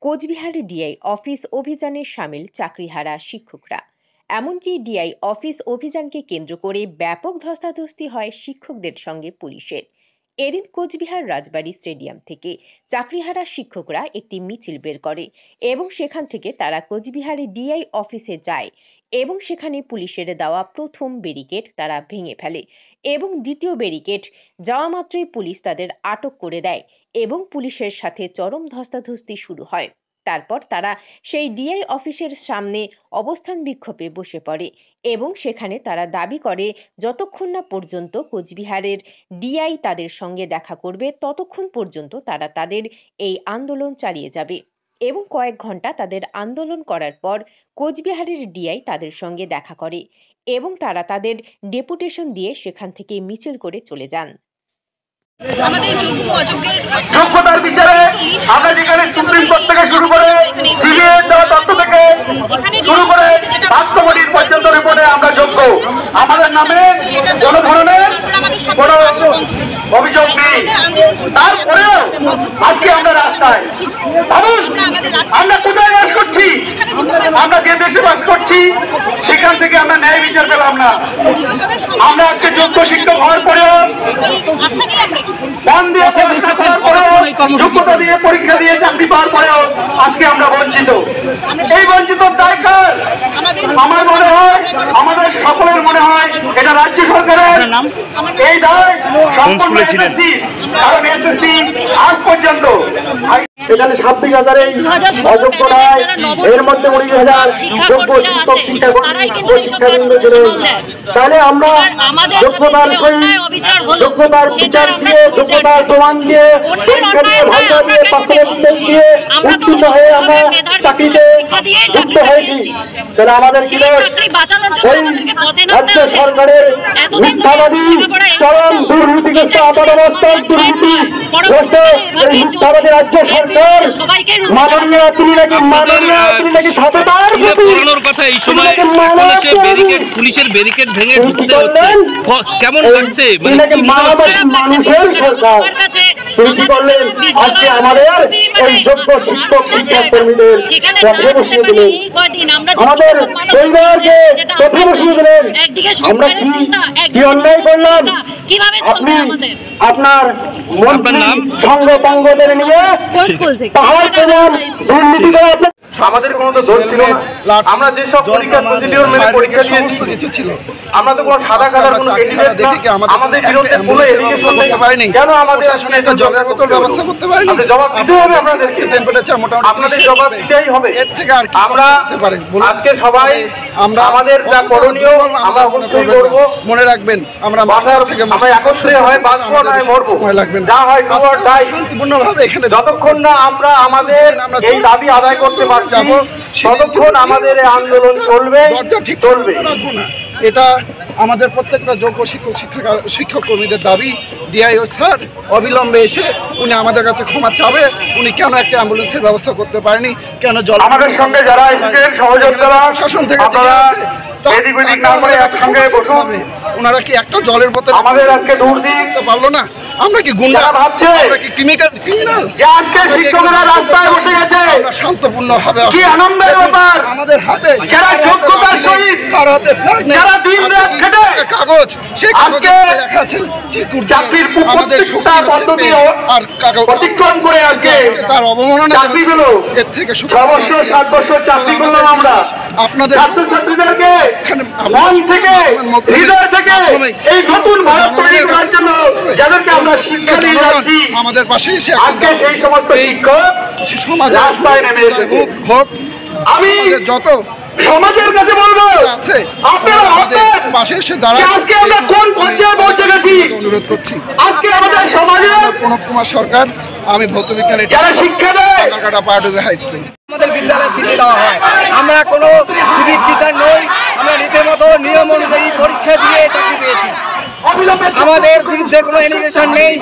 কোচবিহারে DI office অভিযানে সামিল চাকরিহারা শিক্ষকরা। এমনকি ডিআই অফিস অভিযানকে কেন্দ্র করে ব্যাপক ধস্তাধস্তি হয় শিক্ষকদের সঙ্গে পুলিশের। এদিন কোচবিহার রাজবাড়ী স্টেডিয়াম থেকে চাকরিহারা শিক্ষকরা একটি মিছিল বের করে এবং সেখান থেকে তারা কোচবিহারে ডিআই অফিসে যায় এবং সেখানে পুলিশের দেওয়া প্রথম ব্যারিকেড তারা ভেঙে ফেলে এবং দ্বিতীয় ব্যারিকেড যাওয়া মাত্রই পুলিশ তাদের আটক করে দেয় এবং পুলিশের সাথে চরম ধস্তাধস্তি শুরু হয়। তারপর তারা সেই ডিআই অফিসের সামনে অবস্থান বিক্ষোভে বসে পড়ে এবং সেখানে তারা দাবি করে যতক্ষণ না পর্যন্ত কোচবিহারের ডিআই তাদের সঙ্গে দেখা করবে ততক্ষণ পর্যন্ত তারা তাদের এই আন্দোলন চালিয়ে যাবে এবং কয়েক ঘন্টা তাদের আন্দোলন করার পর কোচবিহারের ডিআই তাদের সঙ্গে দেখা করে এবং তারা তাদের ডেপুটেশন দিয়ে সেখান থেকে মিছিল করে চলে যান। আমাদের যোগ্যতার বিচারে আমরা যেখানে সুপ্রিম কোর্ট থেকে শুরু করে সিবিআই দেওয়া তথ্য থেকে শুরু করে রাষ্ট্রপতির পর্যন্ত রিপোর্টে আমরা যোগ্য। আমাদের নামে কোনো ধরনের কোনো অভিযোগ নেই। তারপরেও আজকে আমরা রাস্তায়। ভাবুন আমরা কোথায় বাস করছি, আমরা যে দেশে বাস করছি সেখান থেকে আমরা ন্যায় বিচার পেলাম না। আমরা আজকে যোগ্য শিক্ষক হওয়ার পরেও যোগ্যতা দিয়ে পরীক্ষা দিয়ে চাকরি পাওয়ার পরেও আজকে আমরা বঞ্চিত। এই বঞ্চিত দায় কার? আমার মনে হয়, আমাদের সকলের মনে হয় এটা রাজ্য সরকারের। এই দায় সম্পূর্ণ এসএসসি, কারণ এসএসসি আজ পর্যন্ত এখানে 26,000 অযোগ্য নয়, এর মধ্যে 19,000 যোগ্য শিক্ষক শিক্ষাবৃন্দ ছিলেন। তাহলে আমরা যোগ্যতার সহিত যোগ্যতার বিচার দিয়ে, যোগ্যতার প্রমাণ দিয়ে, পরীক্ষা দিয়ে, ভাইবা দিয়ে, পার্সেন্টেজ দিয়ে উত্তীর্ণ হয়ে আমরা চাকরিতে যুক্ত হয়েছি। তাহলে আমাদের কি ওই রাজ্য সরকারের মিথ্যাবাদী চরম দুর্নীতিগ্রস্ত আপাদমস্তক দুর্নীতিগ্রস্ত এই মিথ্যাবাদী রাজ্য সরকার মাননীয় তিনি নাকি সততার কথা এই সময় পুলিশের ব্যারিকেড ভেঙে ঢুকতে হচ্ছে, কেমন লাগছে? মানুষের সরকার তিনি করলেন আজকে আমাদের এই যোগ্য শিক্ষক শিক্ষা কর্মীদের পথে বসিয়ে দিলেন, আমাদের পরিবারকে পথে বসিয়ে দিলেন। আমরা কি অন্যায় করলাম? আপনি আপনার সঙ্গ পঙ্গদের নিয়ে পাহাড় প্রধান দুর্নীতি করে আমাদের কোনো তো দোষ ছিল না। আমরা যেসব পরীক্ষার প্রসিডিওর মেনে পরীক্ষা দিয়েছি কিছু ছিল, আমরা তো কোনো সাদা কাদার কোনো আমাদের বিরুদ্ধে কোনো এলিগেশন নেই। কেন আমাদের আসলে একটা জলের বোতল ব্যবস্থা করতে পারেনি? জবাব দিতে হবে আপনাদেরকে, আপনাদের জবাব দিতেই হবে। এর থেকে আর আমরা আজকে সবাই আমরা আমাদের যা করণীয় আমরা অবশ্যই করবো। মনে রাখবেন আমরা বাসার থেকে আমরা একত্রে হয় বাঁচবো না মরবো, যা হয় খবর তাই শান্তিপূর্ণভাবে এখানে যতক্ষণ না আমরা আমাদের এই দাবি আদায় করতে পারছি ততক্ষণ আমাদের এই আন্দোলন চলবে। এটা আমাদের প্রত্যেকটা যোগ্য শিক্ষক কর্মীদের দাবি। ডিআইও স্যার অবিলম্বে এসে উনি আমাদের কাছে ক্ষমা চাবে, উনি কেন একটা অ্যাম্বুলেন্সের ব্যবস্থা করতে পারেনি, কেন জল আমাদের সঙ্গে যারা এসেছেন সহযোগিতা শাসন থেকে ওনারা কি একটা জলের বোতল আমাদের আজকে দূর দিতে পারলো না? আমরা কি গুন্ডা ভাবছে? আমরা কি ক্রিমিনাল? আজকে শিক্ষকরা রাস্তায় বসে গেছে, আমরা শান্তপূর্ণ হবে। কি আনন্দের ব্যাপার! আমাদের হাতে যারা যোগ্যতার সহিত কার হাতে যারা দিন রাত খেটে কাগজ, সেই আজকে লেখা আছে চাকরির প্রত্যেকটা পদ্ধতি আর অতিক্রম করে আজকে তার অবমাননা চাকরি পেল। এর থেকে 6 বছর 7 বছর চাকরি করলাম আমরা। আপনাদের ছাত্রছাত্রীদেরকে মন থেকে হৃদয় থেকে এই নতুন ভারত তৈরি করার জন্য যাদেরকে আমরা শিক্ষা দিয়ে যাচ্ছি, আমাদের পাশে এসে আজকে সেই সমস্ত শিক্ষক রাস্তায় নেমে এসেছে। আমি যত সমাজের কাছে বলবো আপনারা পাশে এসে দাঁড়ান। আজকে আমরা কোন পর্যায়ে পৌঁছে গেছি অনুরোধ করছি। আজকে আমাদের সমাজে প্রণব কুমার সরকার, আমি ভৌত বিজ্ঞানী, যারা শিক্ষা দেয় পাহাড়ে হাই স্কুল। আমাদের বিদ্যালয়ে ফিরিয়ে দেওয়া হয়। আমরা কোনো সিভিক টিচার নই, আমরা রীতিমতো নিয়ম অনুযায়ী পরীক্ষা দিয়ে চাকরি পেয়েছি। আমাদের বিরুদ্ধে কোনো এলিগেশন নেই,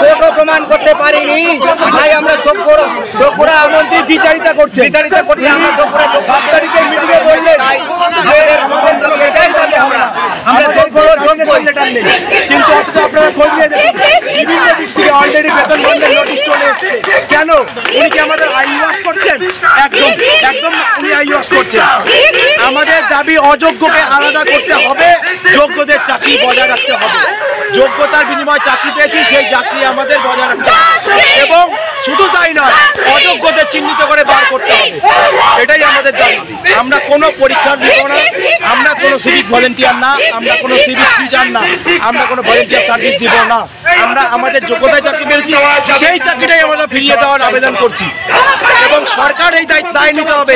কোর্টও প্রমাণ করতে পারিনি। তাই আমরা যোগ্যরা আমাদের বিচারিতা করছি, আমরা যোগ্যরা 7 তারিখে মিটিংয়ে বললেন আমরা যোগ্য কিন্তু অথচ আপনারা খোঁজ নিয়ে অলরেডি বেতন বন্ধের নোটিশ চলে এসেছে। কেন? উনি কি আমাদের আইওয়াস করছেন? একদম একদম উনি আইওয়াস করছেন। আমাদের দাবি অযোগ্যকে আলাদা করতে হবে, যোগ্যদের চাকরি বজায় রাখতে হবে। যোগ্যতার বিনিময়ে চাকরি পেয়েছি, সেই চাকরি আমাদের বজায় রাখতে হবে এবং শুধু তাই নয়, অযোগ্যদের চিহ্নিত করে বার করতে হবে। এটাই আমাদের দাবি। আমরা কোনো পরীক্ষা দিব না, আমরা কোনো সিভিক ভলেন্টিয়ার না, আমরা কোনো সিভিক টিচার না, আমরা কোনো ভলেন্টিয়ার সার্ভিস দিব না। আমরা আমাদের যোগ্যতায় চাকরি পেয়েছি, সেই চাকরিটাই আমরা ফিরিয়ে দেওয়ার আবেদন করছি এবং সরকার এই দায় নিতে হবে।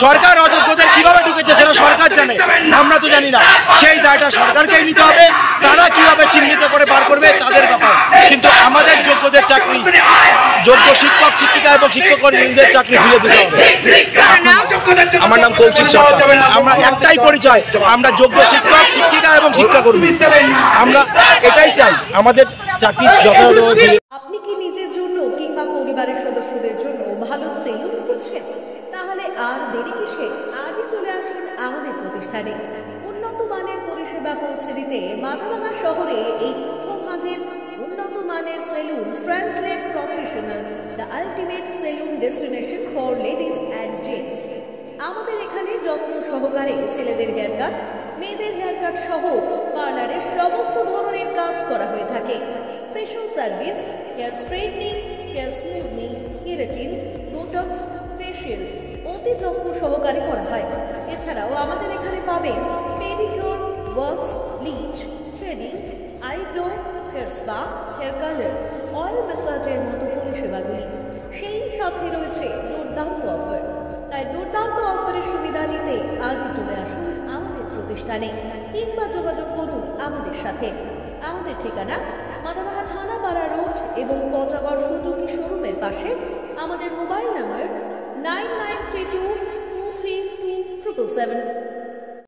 সরকার অযোগ্যদের কিভাবে ঢুকেছে সেটা সরকার জানে, আমরা তো জানি না। সেই দায়টা সরকারকেই নিতে হবে। তারা কিভাবে চিহ্নিত করে বার করবে তাদের ব্যাপার, কিন্তু আমাদের যোগ্যদের চাকরি, যোগ্য শিক্ষক শিক্ষিকা এবং শিক্ষকদের চাকরি ফিরে দিতে হবে। আমার নাম কৌশিক সরকার। আমরা একটাই পরিচয়, আমরা যোগ্য শিক্ষক শিক্ষিকা এবং শিক্ষাকর্মী। আমরা এটাই চাই, আমাদের চাকরি যথাযথ। আপনি কি নিজের জন্য কিংবা পরিবারের সদস্যদের জন্য ভালো সেলুন খুঁজছেন? তাহলে আর দেরি কিসে? আজই চলে আসুন আমাদের প্রতিষ্ঠানে। উন্নত মানের পরিষেবা পৌঁছে দিতে মাথাভাঙা শহরে এই প্রথম মাঝের উন্নত মানের salon translate professional, the ultimate salon destination for ladies and gents. আমাদের এখানে যত্ন সহকারে ছেলেদের হেয়ার কাট, মেয়েদের হেয়ার কাট সহ পার্লারের সমস্ত ধরনের কাজ করা হয়ে থাকে। Special service, hair straightening, hair smoothing, keratin, botox, facial অতি যত্ন সহকারে করা হয়। এছাড়াও আমাদের এখানে পাবেন pedicure, wax, bleach, threading, eyebrow, hair spa, hair colour, oil ম্যাসাজের মতো পরিষেবাগুলি। সেই সাথে রয়েছে দুর্দান্ত অফার। তাই দুর্দান্ত অফারের সুবিধা নিতে আজই চলে আসুন আমাদের প্রতিষ্ঠানে কিংবা যোগাযোগ করুন আমাদের সাথে। আমাদের ঠিকানা মাথাভাঙা থানাপাড়া রোড এবং পচাগড় সুজুকি শোরুমের পাশে। আমাদের মোবাইল নাম্বার 9932233777।